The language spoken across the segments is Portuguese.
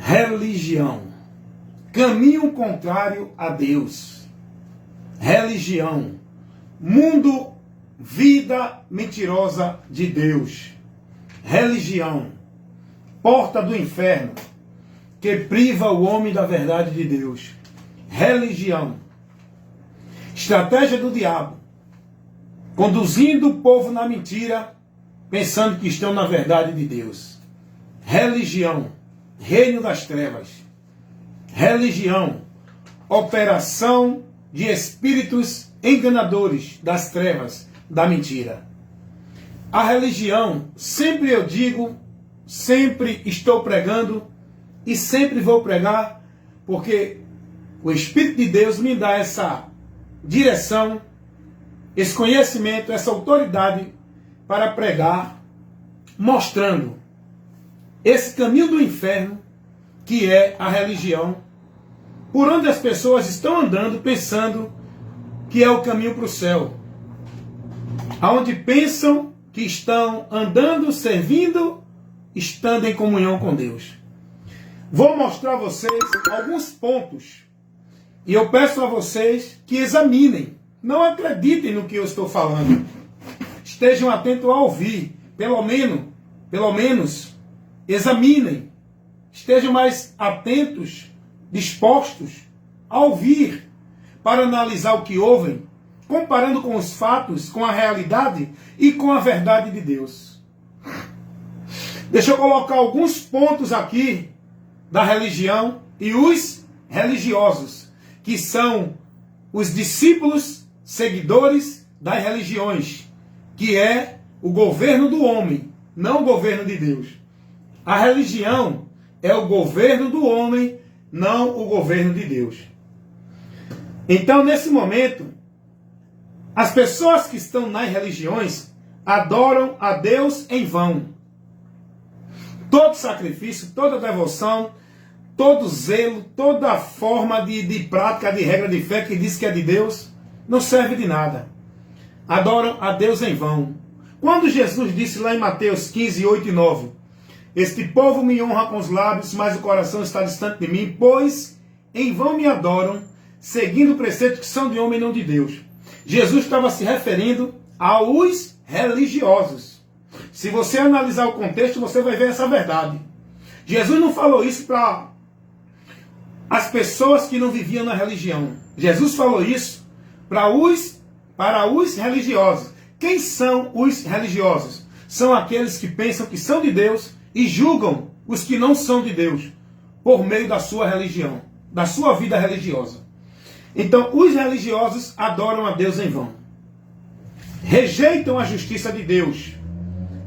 Religião. Caminho contrário a Deus. Religião. Mundo, vida mentirosa de Deus. Religião. Porta do inferno, que priva o homem da verdade de Deus. Religião. Estratégia do diabo, conduzindo o povo na mentira, pensando que estão na verdade de Deus. Religião. Reino das trevas. Religião. Operação de espíritos enganadores das trevas, da mentira. A religião, sempre eu digo, sempre estou pregando e sempre vou pregar, porque o Espírito de Deus me dá essa direção, esse conhecimento, essa autoridade para pregar, mostrando esse caminho do inferno, que é a religião, por onde as pessoas estão andando pensando que é o caminho para o céu, aonde pensam que estão andando, servindo, estando em comunhão com Deus. Vou mostrar a vocês alguns pontos, e eu peço a vocês que examinem, não acreditem no que eu estou falando, estejam atentos a ouvir, pelo menos examinem, estejam mais atentos, dispostos a ouvir, para analisar o que ouvem, comparando com os fatos, com a realidade e com a verdade de Deus. Deixa eu colocar alguns pontos aqui da religião e os religiosos, que são os discípulos, seguidores das religiões, que é o governo do homem, não o governo de Deus. A religião é o governo do homem, não o governo de Deus. Então, nesse momento, as pessoas que estão nas religiões adoram a Deus em vão. Todo sacrifício, toda devoção, todo zelo, toda forma de prática, de regra de fé que diz que é de Deus, não serve de nada. Adoram a Deus em vão. Quando Jesus disse lá em Mateus 15, 8 e 9, este povo me honra com os lábios, mas o coração está distante de mim, pois em vão me adoram, seguindo preceitos que são de homem e não de Deus. Jesus estava se referindo aos religiosos. Se você analisar o contexto, você vai ver essa verdade. Jesus não falou isso para as pessoas que não viviam na religião. Jesus falou isso para os religiosos. Quem são os religiosos? São aqueles que pensam que são de Deus e julgam os que não são de Deus por meio da sua religião, da sua vida religiosa. Então, os religiosos adoram a Deus em vão. Rejeitam a justiça de Deus,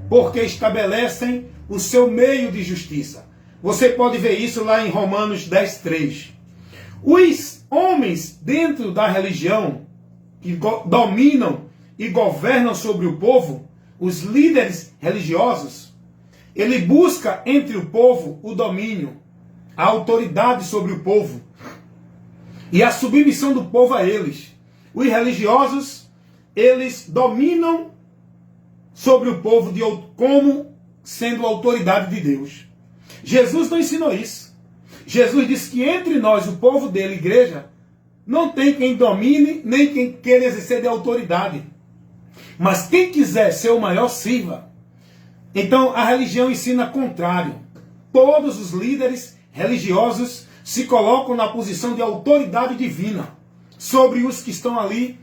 porque estabelecem o seu meio de justiça. Você pode ver isso lá em Romanos 10, 3. Os homens dentro da religião, que dominam e governam sobre o povo, os líderes religiosos, ele busca entre o povo o domínio, a autoridade sobre o povo e a submissão do povo a eles. Os religiosos, eles dominam sobre o povo como sendo a autoridade de Deus. Jesus não ensinou isso. Jesus disse que entre nós, o povo dele, igreja, não tem quem domine, nem quem queira exercer de autoridade. Mas quem quiser ser o maior, sirva. Então a religião ensina contrário. Todos os líderes religiosos se colocam na posição de autoridade divina sobre os que estão ali,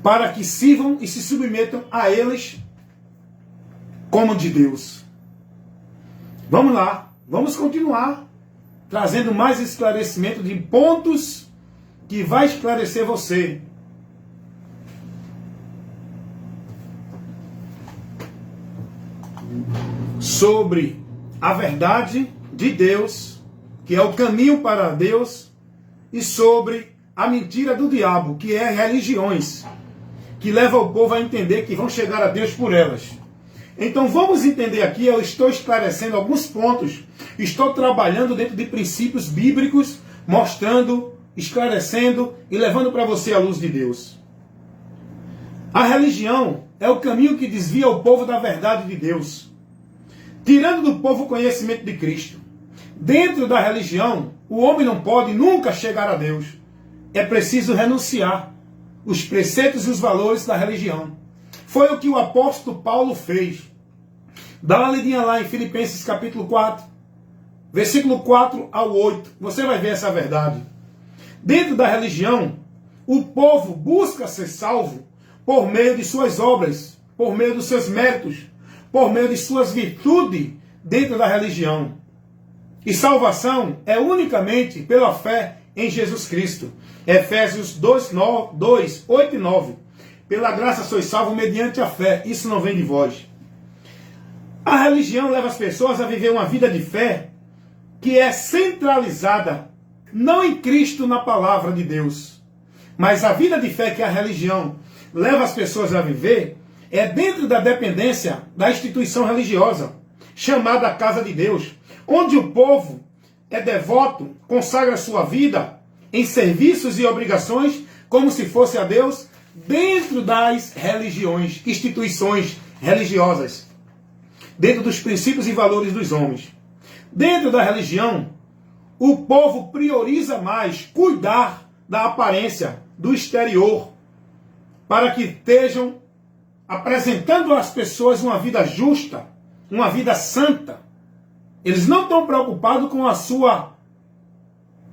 para que sirvam e se submetam a eles como de Deus. Vamos lá, vamos continuar trazendo mais esclarecimento de pontos que vai esclarecer você. Sobre a verdade de Deus, que é o caminho para Deus, e sobre a mentira do diabo, que é religiões, que leva o povo a entender que vão chegar a Deus por elas. Então vamos entender aqui, eu estou esclarecendo alguns pontos, estou trabalhando dentro de princípios bíblicos, mostrando, esclarecendo e levando para você a luz de Deus. A religião é o caminho que desvia o povo da verdade de Deus, tirando do povo o conhecimento de Cristo. Dentro da religião, o homem não pode nunca chegar a Deus. É preciso renunciar os preceitos e os valores da religião. Foi o que o apóstolo Paulo fez. Dá uma lidinha lá em Filipenses capítulo 4, versículo 4 ao 8. Você vai ver essa verdade. Dentro da religião, o povo busca ser salvo por meio de suas obras, por meio dos seus méritos, por meio de suas virtudes dentro da religião. E salvação é unicamente pela fé em Jesus Cristo. Efésios 2, 8 e 9. Pela graça sois salvos mediante a fé. Isso não vem de vós. A religião leva as pessoas a viver uma vida de fé que é centralizada não em Cristo, na palavra de Deus. Mas a vida de fé que a religião leva as pessoas a viver é dentro da dependência da instituição religiosa, chamada Casa de Deus, onde o povo é devoto, consagra sua vida em serviços e obrigações como se fosse a Deus, dentro das religiões, instituições religiosas, dentro dos princípios e valores dos homens. Dentro da religião, o povo prioriza mais cuidar da aparência, do exterior, para que estejam apresentando às pessoas uma vida justa, uma vida santa. Eles não estão preocupados com a sua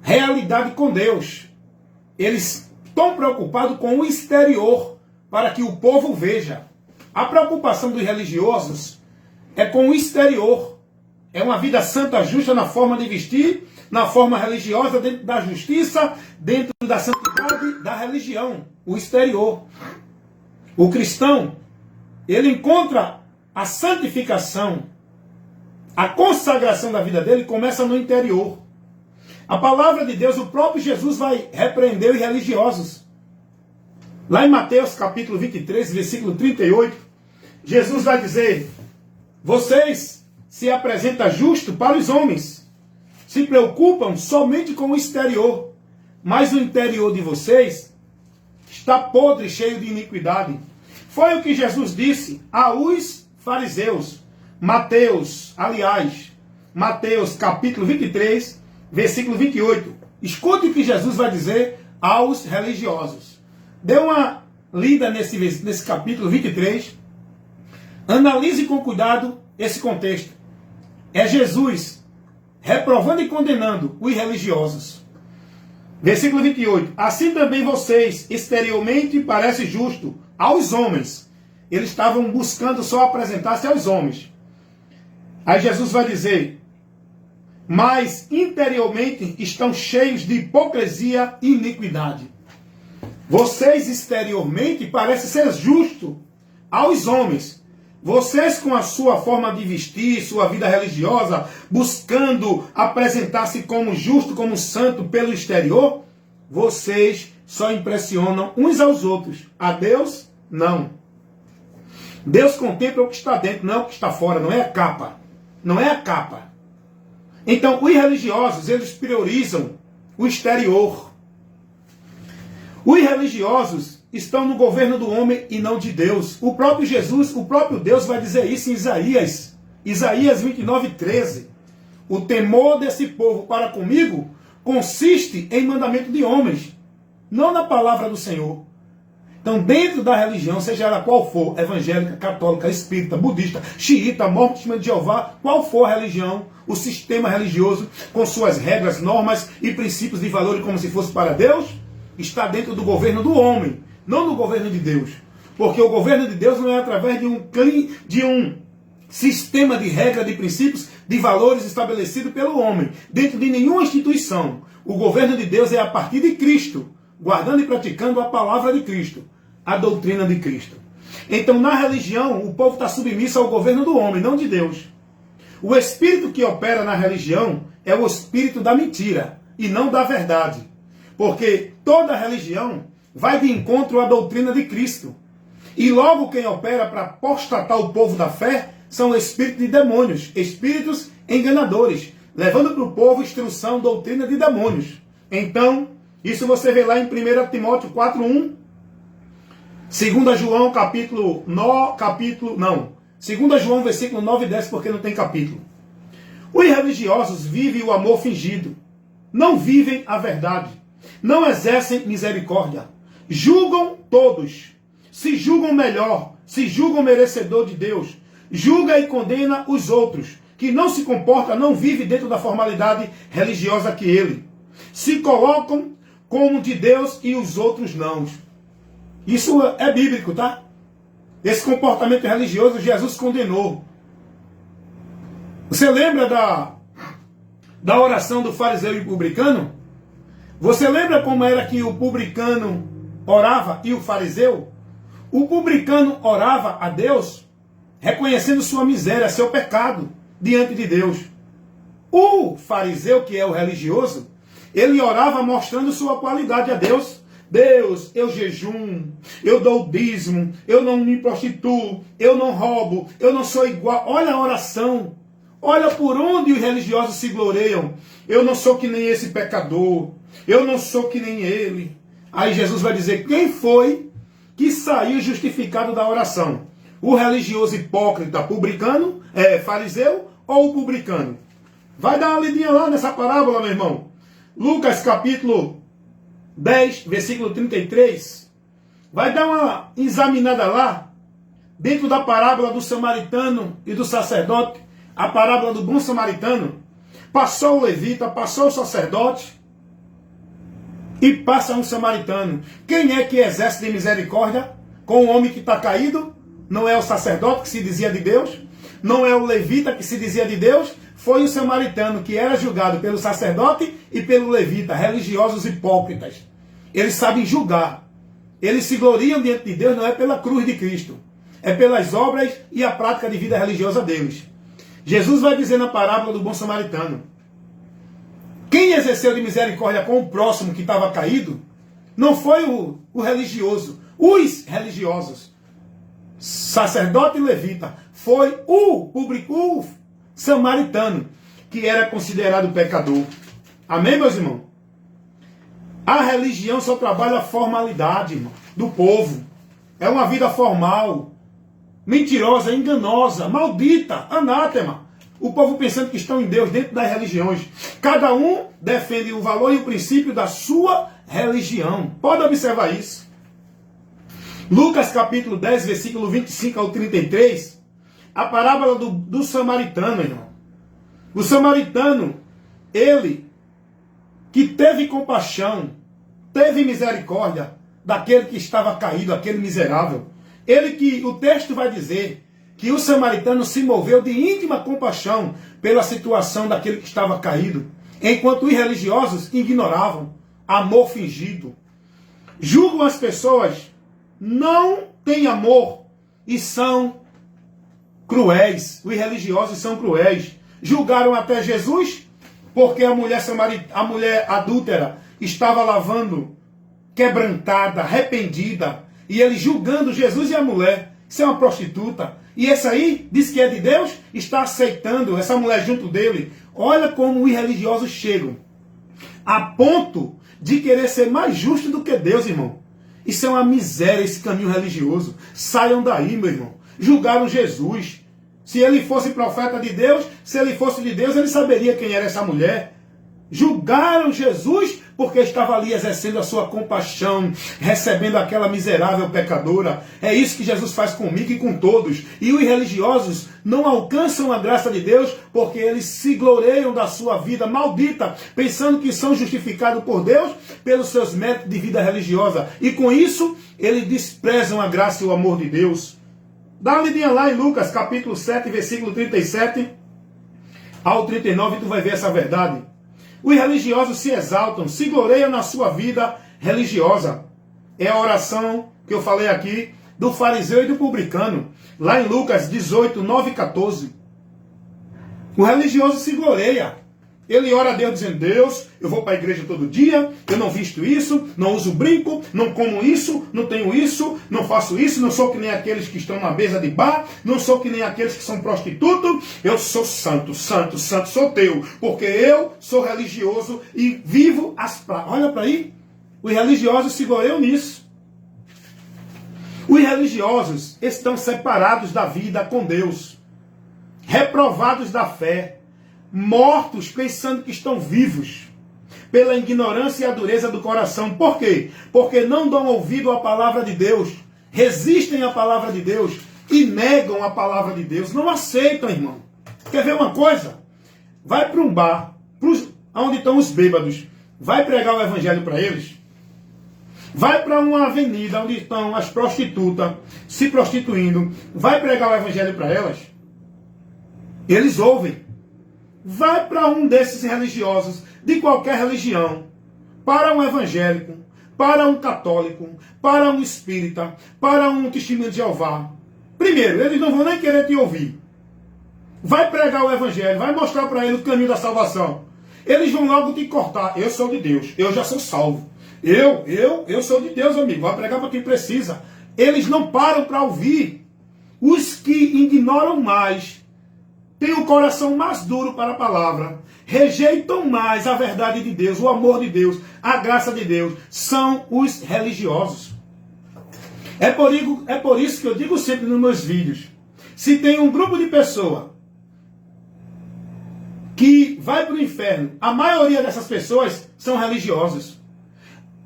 realidade com Deus. Eles estão preocupados com o exterior, para que o povo veja. A preocupação dos religiosos é com o exterior. É uma vida santa, justa na forma de vestir, na forma religiosa, dentro da justiça, dentro da santidade da religião, o exterior. O cristão, ele encontra a santificação, a consagração da vida dele começa no interior. A palavra de Deus, o próprio Jesus vai repreender os religiosos. Lá em Mateus capítulo 23, versículo 38, Jesus vai dizer: vocês se apresentam justo para os homens, se preocupam somente com o exterior, mas o interior de vocês está podre, cheio de iniquidade. Foi o que Jesus disse aos fariseus. Mateus capítulo 23, versículo 28. Escute o que Jesus vai dizer aos religiosos. Dê uma lida nesse capítulo 23. Analise com cuidado esse contexto. É Jesus reprovando e condenando os religiosos. Versículo 28. Assim também vocês, exteriormente, parecem justos aos homens. Eles estavam buscando só apresentar-se aos homens. Aí Jesus vai dizer: mas interiormente estão cheios de hipocrisia e iniquidade. Vocês exteriormente parecem ser justos aos homens. Vocês, com a sua forma de vestir, sua vida religiosa, buscando apresentar-se como justo, como santo pelo exterior, vocês só impressionam uns aos outros. A Deus, não. Deus contempla o que está dentro, não é o que está fora, não é a capa. Não é a capa. Então, os religiosos, eles priorizam o exterior. Os religiosos estão no governo do homem e não de Deus. O próprio Jesus, o próprio Deus vai dizer isso em Isaías. Isaías 29, 13. O temor desse povo para comigo consiste em mandamento de homens, não na palavra do Senhor. Então, dentro da religião, seja ela qual for, evangélica, católica, espírita, budista, xiita, mormon, testemunho de Jeová, qual for a religião, o sistema religioso, com suas regras, normas e princípios de valor, como se fosse para Deus, está dentro do governo do homem, não do governo de Deus. Porque o governo de Deus não é através de um sistema de regras, de princípios, de valores estabelecido pelo homem, dentro de nenhuma instituição. O governo de Deus é a partir de Cristo, guardando e praticando a palavra de Cristo, a doutrina de Cristo. Então, na religião, o povo está submisso ao governo do homem, não de Deus. O espírito que opera na religião é o espírito da mentira e não da verdade. Porque toda religião vai de encontro à doutrina de Cristo. E logo quem opera para apostatar o povo da fé são espíritos de demônios, espíritos enganadores, levando para o povo instrução, doutrina de demônios. Então, isso você vê lá em 1 Timóteo 4:1, 2 João 2 João versículo 9 e 10, porque não tem capítulo. Os religiosos vivem o amor fingido, não vivem a verdade, não exercem misericórdia, julgam todos, se julgam melhor, se julgam merecedor de Deus, julga e condena os outros, que não se comporta, não vive dentro da formalidade religiosa que ele. Se colocam como de Deus e os outros não. Isso é bíblico, tá? Esse comportamento religioso Jesus condenou. Você lembra da oração do fariseu e publicano? Você lembra como era que o publicano orava e o fariseu? O publicano orava a Deus reconhecendo sua miséria, seu pecado diante de Deus. O fariseu, que é o religioso, ele orava mostrando sua qualidade a Deus. Deus, eu jejum, eu dou o dízimo, eu não me prostituo, eu não roubo, eu não sou igual. Olha a oração. Olha por onde os religiosos se gloriam. Eu não sou que nem esse pecador. Eu não sou que nem ele. Aí Jesus vai dizer, quem foi que saiu justificado da oração? O religioso hipócrita, publicano, fariseu ou o publicano? Vai dar uma lidinha lá nessa parábola, meu irmão. Lucas capítulo 10, versículo 33. Vai dar uma examinada lá, dentro da parábola do samaritano e do sacerdote, a parábola do bom samaritano. Passou o levita, passou o sacerdote e passa um samaritano. Quem é que exerce de misericórdia com o homem que está caído? Não é o sacerdote que se dizia de Deus? Não é o levita que se dizia de Deus? Foi o samaritano que era julgado pelo sacerdote e pelo levita, religiosos hipócritas. Eles sabem julgar. Eles se gloriam diante de Deus, não é pela cruz de Cristo. É pelas obras e a prática de vida religiosa deles. Jesus vai dizer na parábola do bom samaritano, quem exerceu de misericórdia com o próximo que estava caído, não foi o religioso, os religiosos, sacerdote e levita, foi o samaritano, que era considerado pecador. Amém, meus irmãos? A religião só trabalha a formalidade, irmão, do povo. É uma vida formal, mentirosa, enganosa, maldita, anátema. O povo pensando que estão em Deus dentro das religiões. Cada um defende o valor e o princípio da sua religião. Pode observar isso. Lucas capítulo 10, versículo 25 ao 33, a parábola do samaritano, irmão. O samaritano, ele que teve compaixão, teve misericórdia daquele que estava caído, aquele miserável. Ele que, o texto vai dizer, que o samaritano se moveu de íntima compaixão pela situação daquele que estava caído, enquanto os religiosos ignoravam, amor fingido. Julgam as pessoas, não têm amor e são cruéis. Os religiosos são cruéis. Julgaram até Jesus, porque a mulher adúltera estava lavando, quebrantada, arrependida, e ele julgando Jesus e a mulher. Isso é uma prostituta. E essa aí, diz que é de Deus, está aceitando essa mulher junto dele. Olha como os religiosos chegam a ponto de querer ser mais justo do que Deus, irmão. Isso é uma miséria, esse caminho religioso. Saiam daí, meu irmão. Julgaram Jesus. Se ele fosse profeta de Deus, se ele fosse de Deus, ele saberia quem era essa mulher. Julgaram Jesus porque estava ali exercendo a sua compaixão, recebendo aquela miserável pecadora. É isso que Jesus faz comigo e com todos. E os religiosos não alcançam a graça de Deus porque eles se gloriam da sua vida maldita, pensando que são justificados por Deus pelos seus méritos de vida religiosa. E com isso, eles desprezam a graça e o amor de Deus. Dá uma lidinha lá em Lucas, capítulo 7, versículo 37 ao 39, e tu vai ver essa verdade. Os religiosos se exaltam, se gloriam na sua vida religiosa. É a oração que eu falei aqui do fariseu e do publicano. Lá em Lucas 18, 9 e 14. O religioso se gloria. Ele ora a Deus dizendo, Deus, eu vou para a igreja todo dia, eu não visto isso, não uso brinco, não como isso, não tenho isso, não faço isso, não sou que nem aqueles que estão na mesa de bar, não sou que nem aqueles que são prostitutos, eu sou santo, santo, santo, sou teu, porque eu sou religioso e vivo as práticas. Olha para aí, os religiosos se gloriam nisso. Os religiosos estão separados da vida com Deus, reprovados da fé, mortos pensando que estão vivos, pela ignorância e a dureza do coração. Por quê? Porque não dão ouvido à palavra de Deus, resistem à palavra de Deus e negam a palavra de Deus. Não aceitam, irmão. Quer ver uma coisa? Vai para um bar, onde estão os bêbados, vai pregar o evangelho para eles. Vai para uma avenida onde estão as prostitutas se prostituindo, vai pregar o evangelho para elas. Eles ouvem. Vai para um desses religiosos, de qualquer religião, para um evangélico, para um católico, para um espírita, para um testemunho de Jeová. Primeiro, eles não vão nem querer te ouvir. Vai pregar o evangelho, vai mostrar para ele o caminho da salvação. Eles vão logo te cortar. Eu sou de Deus, eu já sou salvo. Eu sou de Deus, amigo. Vai pregar para quem precisa. Eles não param para ouvir. Os que ignoram mais, têm o coração mais duro para a palavra, rejeitam mais a verdade de Deus, o amor de Deus, a graça de Deus, são os religiosos. É por isso que eu digo sempre nos meus vídeos, se tem um grupo de pessoas que vai para o inferno, a maioria dessas pessoas são religiosos.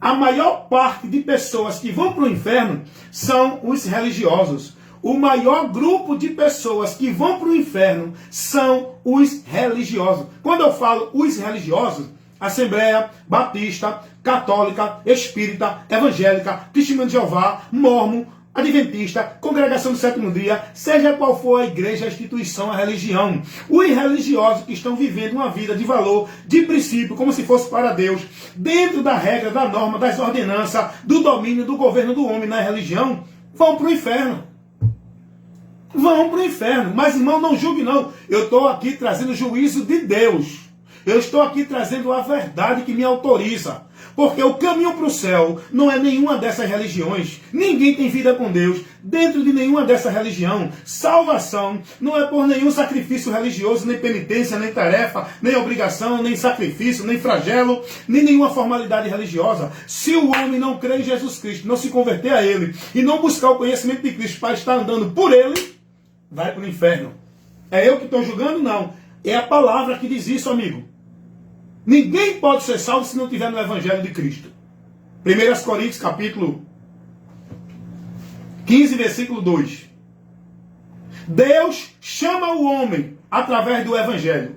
A maior parte de pessoas que vão para o inferno são os religiosos. O maior grupo de pessoas que vão para o inferno são os religiosos. Quando eu falo os religiosos, Assembleia, Batista, Católica, Espírita, Evangélica, Testemunho de Jeová, Mormon, Adventista, Congregação do Sétimo Dia, seja qual for a igreja, a instituição, a religião. Os religiosos que estão vivendo uma vida de valor, de princípio, como se fosse para Deus, dentro da regra, da norma, das ordenanças, do domínio, do governo do homem na religião, vão para o inferno. Vão para o inferno. Mas, irmão, não julgue não. Eu estou aqui trazendo o juízo de Deus. Eu estou aqui trazendo a verdade que me autoriza. Porque o caminho para o céu não é nenhuma dessas religiões. Ninguém tem vida com Deus dentro de nenhuma dessa religião. Salvação não é por nenhum sacrifício religioso, nem penitência, nem tarefa, nem obrigação, nem sacrifício, nem flagelo, nem nenhuma formalidade religiosa. Se o homem não crê em Jesus Cristo, não se converter a Ele e não buscar o conhecimento de Cristo para estar andando por Ele, vai para o inferno. É eu que estou julgando? Não. É a palavra que diz isso, amigo. Ninguém pode ser salvo se não estiver no Evangelho de Cristo. 1 Coríntios capítulo 15, versículo 2. Deus chama o homem através do Evangelho.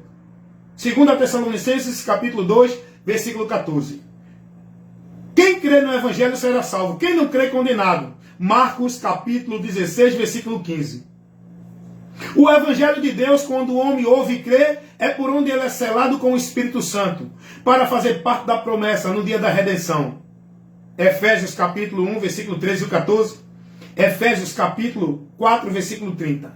2 Tessalonicenses capítulo 2, versículo 14. Quem crê no Evangelho será salvo. Quem não crê, condenado. Marcos capítulo 16, versículo 15. O Evangelho de Deus, quando o homem ouve e crê, é por onde ele é selado com o Espírito Santo, para fazer parte da promessa no dia da redenção. Efésios capítulo 1, versículo 13 e 14. Efésios capítulo 4, versículo 30.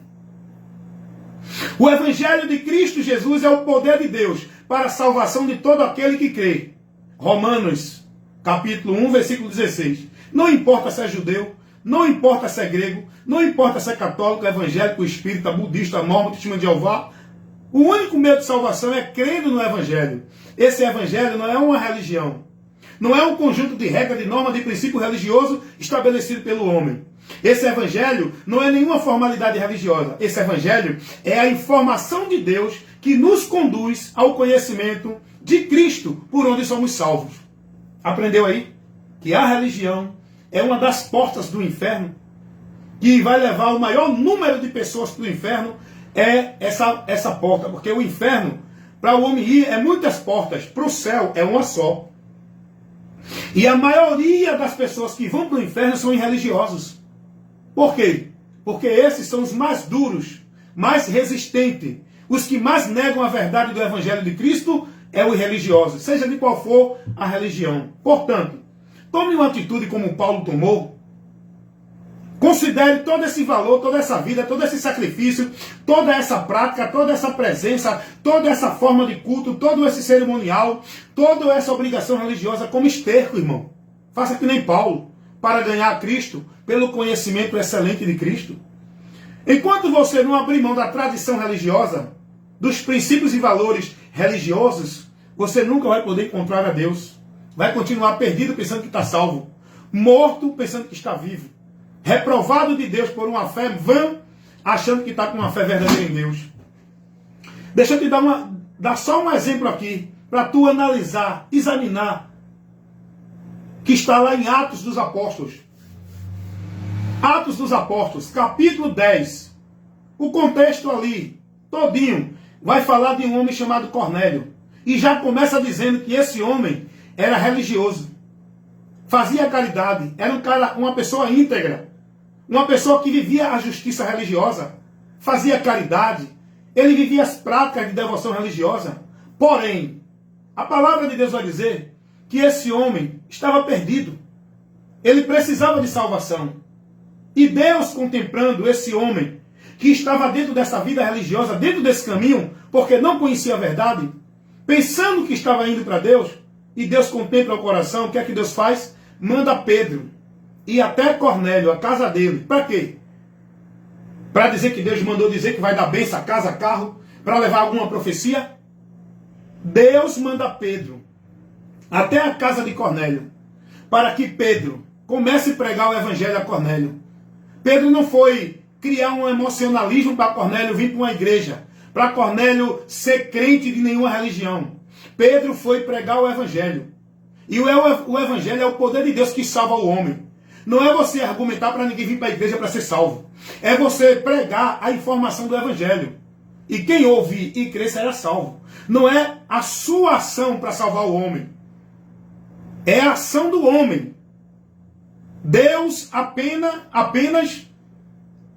O Evangelho de Cristo Jesus é o poder de Deus para a salvação de todo aquele que crê. Romanos capítulo 1, versículo 16. Não importa se é judeu, não importa se é grego, não importa se é católico, evangélico, espírita, budista, mormon, testemunho de Jeová. O único meio de salvação é crendo no Evangelho. Esse Evangelho não é uma religião. Não é um conjunto de regras, de normas, de princípio religioso estabelecido pelo homem. Esse Evangelho não é nenhuma formalidade religiosa. Esse Evangelho é a informação de Deus que nos conduz ao conhecimento de Cristo, por onde somos salvos. Aprendeu aí? Que a religião é uma das portas do inferno, que vai levar o maior número de pessoas para o inferno, é essa porta. Porque o inferno, para o homem ir, é muitas portas. Para o céu, é uma só. E a maioria das pessoas que vão para o inferno são irreligiosos. Por quê? Porque esses são os mais duros, mais resistentes. Os que mais negam a verdade do Evangelho de Cristo é o irreligioso, seja de qual for a religião. Portanto, tome uma atitude como Paulo tomou. Considere todo esse valor, toda essa vida, todo esse sacrifício, toda essa prática, toda essa presença, toda essa forma de culto, todo esse cerimonial, toda essa obrigação religiosa como esterco, irmão. Faça que nem Paulo, para ganhar a Cristo, pelo conhecimento excelente de Cristo. Enquanto você não abrir mão da tradição religiosa, dos princípios e valores religiosos, você nunca vai poder encontrar a Deus. Vai continuar perdido pensando que está salvo, morto pensando que está vivo, reprovado de Deus por uma fé vã, achando que está com uma fé verdadeira em Deus. Deixa eu te dar dar só um exemplo aqui, para tu analisar, examinar, que está lá em Atos dos Apóstolos. Atos dos Apóstolos, capítulo 10. O contexto ali, todinho, vai falar de um homem chamado Cornélio. E já começa dizendo que esse homem era religioso. Fazia caridade, era um cara, uma pessoa íntegra. Uma pessoa que vivia a justiça religiosa. Fazia caridade. Ele vivia as práticas de devoção religiosa. Porém, a palavra de Deus vai dizer que esse homem estava perdido. Ele precisava de salvação. E Deus, contemplando esse homem que estava dentro dessa vida religiosa, dentro desse caminho, porque não conhecia a verdade, pensando que estava indo para Deus, e Deus contempla o coração, o que é que Deus faz? Manda Pedro ir até Cornélio, a casa dele. Para quê? Para dizer que Deus mandou dizer que vai dar bênção a casa, carro, para levar alguma profecia? Deus manda Pedro até a casa de Cornélio, para que Pedro comece a pregar o evangelho a Cornélio. Pedro não foi criar um emocionalismo para Cornélio vir para uma igreja, para Cornélio ser crente de nenhuma religião. Pedro foi pregar o evangelho. E o evangelho é o poder de Deus que salva o homem. Não é você argumentar para ninguém vir para a igreja para ser salvo. É você pregar a informação do evangelho. E quem ouvir e crer será salvo. Não é a sua ação para salvar o homem. É a ação do homem. Deus apenas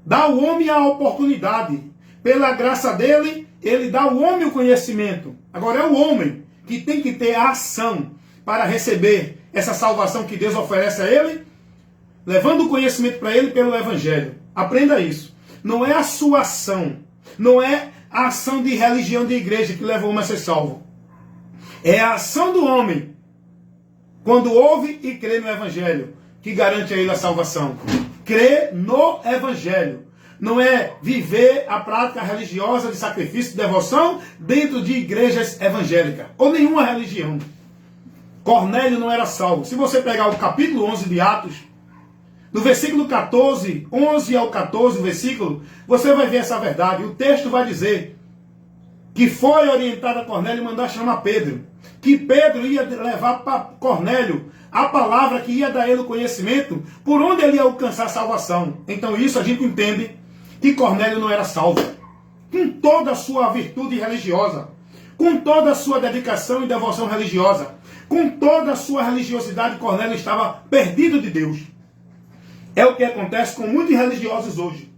dá ao homem a oportunidade. Pela graça dele, ele dá ao homem o conhecimento. Agora é o homem que tem que ter a ação para receber essa salvação que Deus oferece a ele, levando o conhecimento para ele pelo evangelho. Aprenda isso. Não é a sua ação, não é a ação de religião de igreja que leva o homem a ser salvo. É a ação do homem, quando ouve e crê no evangelho, que garante a ele a salvação. Crê no evangelho. Não é viver a prática religiosa de sacrifício e devoção dentro de igrejas evangélicas, ou nenhuma religião. Cornélio não era salvo. Se você pegar o capítulo 11 de Atos, no versículo 14, 11 ao 14, versículo, você vai ver essa verdade. O texto vai dizer que foi orientado a Cornélio mandar chamar Pedro. Que Pedro ia levar para Cornélio a palavra que ia dar ele o conhecimento por onde ele ia alcançar a salvação. Então isso a gente entende que Cornélio não era salvo. Com toda a sua virtude religiosa, com toda a sua dedicação e devoção religiosa, com toda a sua religiosidade, Cornélio estava perdido de Deus. É o que acontece com muitos religiosos hoje.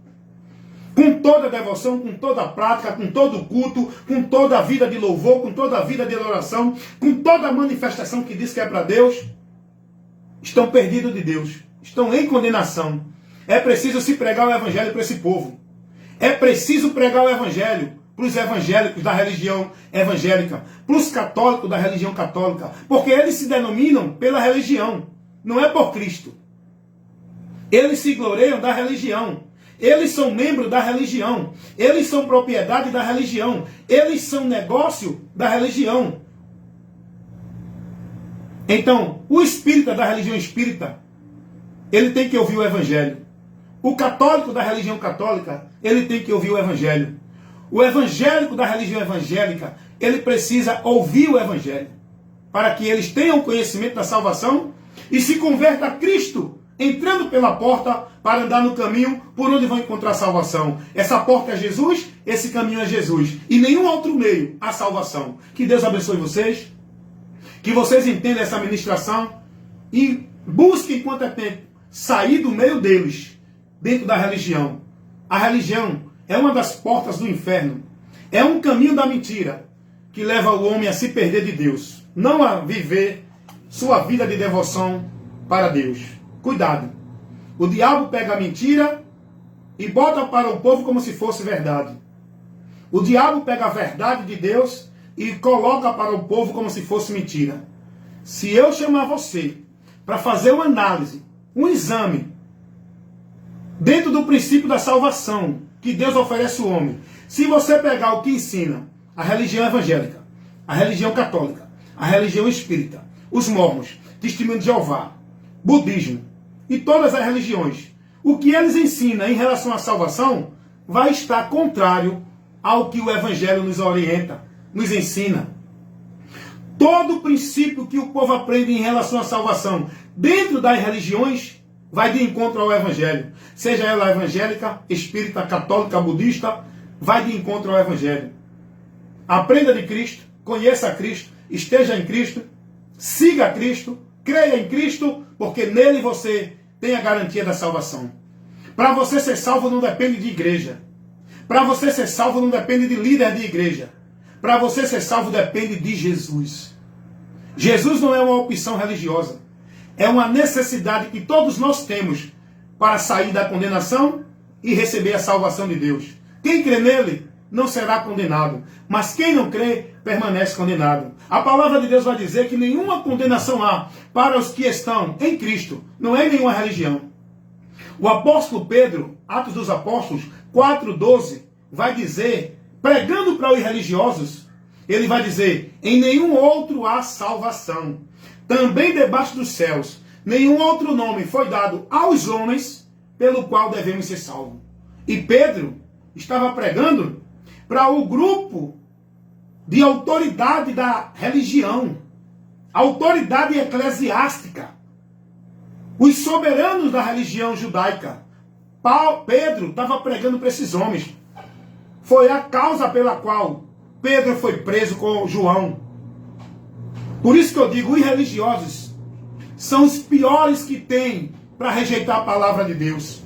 Com toda a devoção, com toda a prática, com todo o culto, com toda a vida de louvor, com toda a vida de adoração, com toda a manifestação que diz que é para Deus, estão perdidos de Deus, estão em condenação. É preciso se pregar o evangelho para esse povo. É preciso pregar o evangelho para os evangélicos da religião evangélica, para os católicos da religião católica, porque eles se denominam pela religião, não é por Cristo. Eles se gloriam da religião. Eles são membros da religião. Eles são propriedade da religião. Eles são negócio da religião. Então, o espírita da religião espírita, ele tem que ouvir o evangelho. O católico da religião católica, ele tem que ouvir o evangelho. O evangélico da religião evangélica, ele precisa ouvir o evangelho, para que eles tenham conhecimento da salvação e se convertam a Cristo, entrando pela porta para andar no caminho por onde vão encontrar salvação. Essa porta é Jesus, esse caminho é Jesus. E nenhum outro meio a salvação. Que Deus abençoe vocês. Que vocês entendam essa ministração e busquem, enquanto é tempo, sair do meio deles, dentro da religião. A religião é uma das portas do inferno. É um caminho da mentira que leva o homem a se perder de Deus. Não a viver sua vida de devoção para Deus. Cuidado. O diabo pega a mentira e bota para o povo como se fosse verdade. O diabo pega a verdade de Deus e coloca para o povo como se fosse mentira. Se eu chamar você para fazer uma análise, um exame, dentro do princípio da salvação que Deus oferece ao homem, se você pegar o que ensina a religião evangélica, a religião católica, a religião espírita, os mormons, testemunho de Jeová, budismo e todas as religiões, o que eles ensinam em relação à salvação vai estar contrário ao que o evangelho nos orienta. nos ensina. Todo princípio que o povo aprende em relação à salvação dentro das religiões vai de encontro ao Evangelho. Seja ela evangélica, espírita, católica, budista, vai de encontro ao Evangelho. Aprenda de Cristo, conheça Cristo, esteja em Cristo, siga Cristo, creia em Cristo, porque nele você tem a garantia da salvação. Para você ser salvo não depende de igreja. Para você ser salvo não depende de líder de igreja. Para você ser salvo depende de Jesus. Jesus não é uma opção religiosa. É uma necessidade que todos nós temos para sair da condenação e receber a salvação de Deus. Quem crê nele não será condenado, mas quem não crê permanece condenado. A palavra de Deus vai dizer que nenhuma condenação há para os que estão em Cristo, não é nenhuma religião. O apóstolo Pedro, Atos dos Apóstolos 4:12, vai dizer, pregando para os religiosos, ele vai dizer, em nenhum outro há salvação, também debaixo dos céus, nenhum outro nome foi dado aos homens pelo qual devemos ser salvos. E Pedro estava pregando para o grupo de autoridade da religião, autoridade eclesiástica, os soberanos da religião judaica. Pedro estava pregando para esses homens. Foi a causa pela qual Pedro foi preso com João. Por isso que eu digo, os religiosos são os piores que tem para rejeitar a palavra de Deus.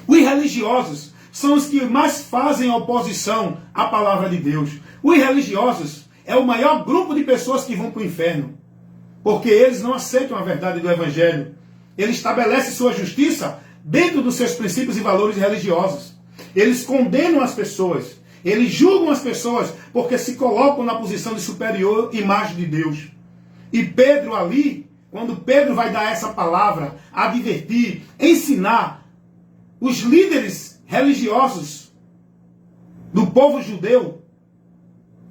Os religiosos são os que mais fazem oposição à palavra de Deus. Os religiosos é o maior grupo de pessoas que vão para o inferno, porque eles não aceitam a verdade do Evangelho. Ele estabelece sua justiça dentro dos seus princípios e valores religiosos. Eles condenam as pessoas. Eles julgam as pessoas porque se colocam na posição de superior imagem de Deus. E Pedro ali, quando Pedro vai dar essa palavra, advertir, ensinar os líderes religiosos do povo judeu,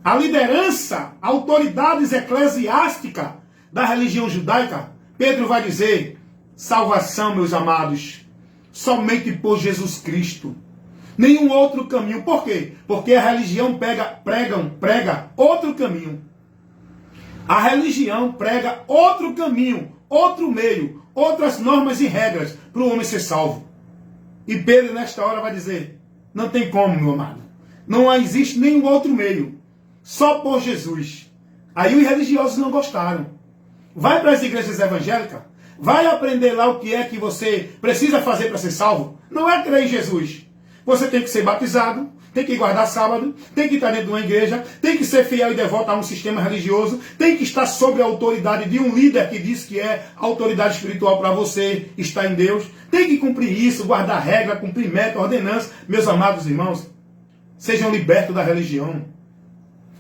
a liderança, autoridades eclesiásticas da religião judaica, Pedro vai dizer, salvação, meus amados, somente por Jesus Cristo. Nenhum outro caminho. Por quê? Porque a religião prega outro caminho. A religião prega outro caminho, outro meio, outras normas e regras para o homem ser salvo. E Pedro, nesta hora, vai dizer, não tem como, meu amado. Não existe nenhum outro meio. Só por Jesus. Aí os religiosos não gostaram. Vai para as igrejas evangélicas, vai aprender lá o que é que você precisa fazer para ser salvo. Não é crer em Jesus. Você tem que ser batizado, tem que guardar sábado, tem que estar dentro de uma igreja, tem que ser fiel e devoto a um sistema religioso, tem que estar sob a autoridade de um líder que diz que é autoridade espiritual para você estar em Deus. Tem que cumprir isso, guardar regra, cumprir meta, ordenança. Meus amados irmãos, sejam libertos da religião.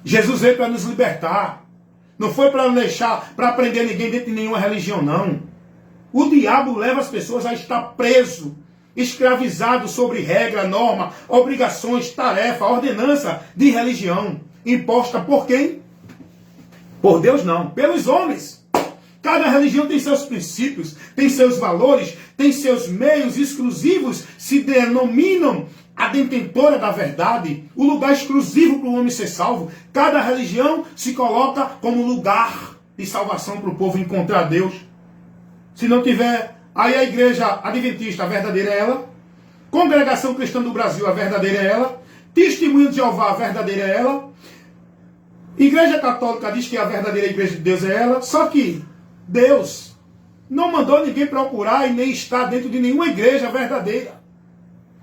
Jesus veio para nos libertar. Não foi para deixar, para prender ninguém dentro de nenhuma religião, não. O diabo leva as pessoas a estar preso, escravizado sobre regra, norma, obrigações, tarefa, ordenança de religião. Imposta por quem? Por Deus não, pelos homens. Cada religião tem seus princípios, tem seus valores, tem seus meios exclusivos, se denominam a detentora da verdade, o lugar exclusivo para o homem ser salvo. Cada religião se coloca como lugar de salvação para o povo encontrar Deus. Se não tiver, aí a igreja adventista, a verdadeira é ela. Congregação Cristã do Brasil, a verdadeira é ela. Testemunho de Jeová, a verdadeira é ela. Igreja Católica diz que a verdadeira igreja de Deus é ela. Só que Deus não mandou ninguém procurar e nem estar dentro de nenhuma igreja verdadeira.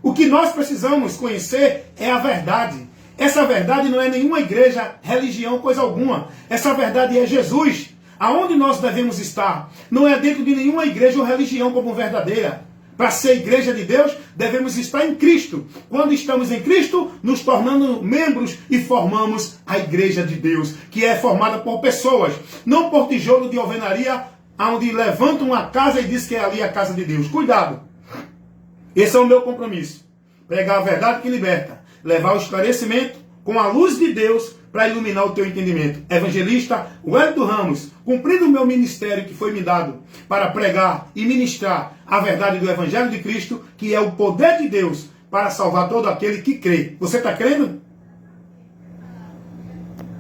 O que nós precisamos conhecer é a verdade. Essa verdade não é nenhuma igreja, religião, coisa alguma. Essa verdade é Jesus. Aonde nós devemos estar? Não é dentro de nenhuma igreja ou religião como verdadeira. Para ser igreja de Deus, devemos estar em Cristo. Quando estamos em Cristo, nos tornando membros e formamos a igreja de Deus, que é formada por pessoas, não por tijolo de alvenaria, onde levantam uma casa e diz que é ali a casa de Deus. Cuidado! Esse é o meu compromisso. Pregar a verdade que liberta. Levar o esclarecimento com a luz de Deus para iluminar o teu entendimento. Evangelista Wellington Ramos, cumprindo o meu ministério que foi me dado para pregar e ministrar a verdade do Evangelho de Cristo, que é o poder de Deus para salvar todo aquele que crê. Você está crendo?